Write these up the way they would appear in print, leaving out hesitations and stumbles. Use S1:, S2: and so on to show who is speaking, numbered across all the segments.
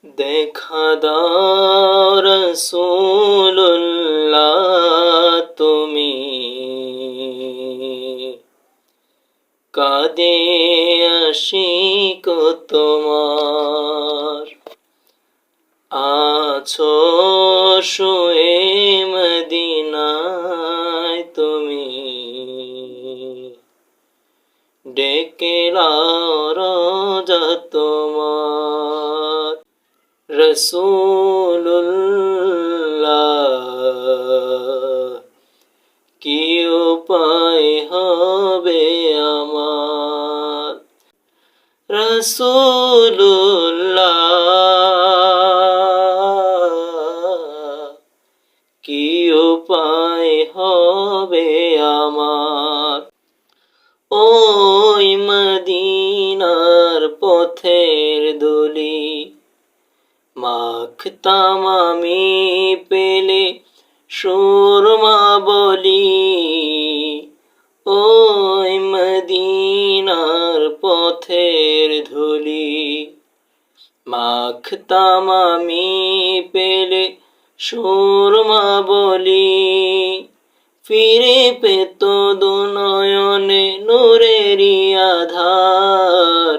S1: দেখা দাও রাসূলুল্লাহ তুমি, কাঁদে আশিক তোমার। আছো শুয়ে মদিনায় তুমি, ডেকে লাও রোজা তোমার। রাসূলুল্লাহ কি উপায় হবে আমার, রাসূলুল্লাহ কি উপায় হবে আমার। ওই মদিনার পথের ধুলি মাখতাম আমি পেলে সুরমা বলি। ওই মদিনার পথের ধুলি মাখতাম আমি পেলে সুরমা বলি। ফিরে পেত দুনয়নে নূরেরই আধার,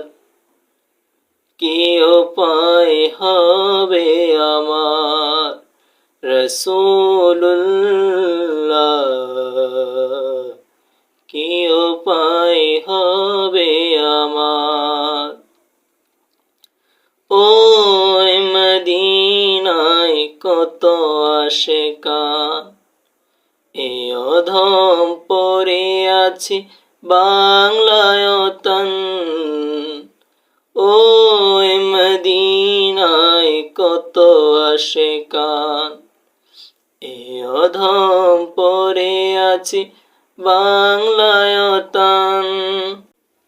S1: কি উপায় হবে আমার, রাসূলুল্লাহ কি উপায় হবে আমার। ওই মদিনায় কত আশিকান এ অধম পড়ে আছে বাংলায় তন। ওই মদিনায় কত আশিকান এ অধম পড়ে আছে বাংলায় তন।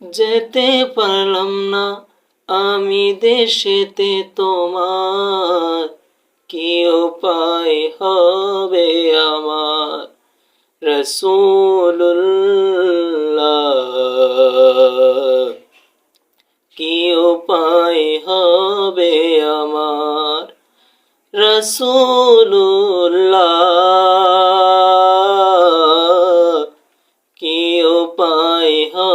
S1: যেতে পারলাম না আমি দেশেতে তোমার, কি উপায় হবে আমার, রাসূলুল্লাহ কি উপায় হবে আমার, রাসূলুল্লাহ কি উপায় হবে।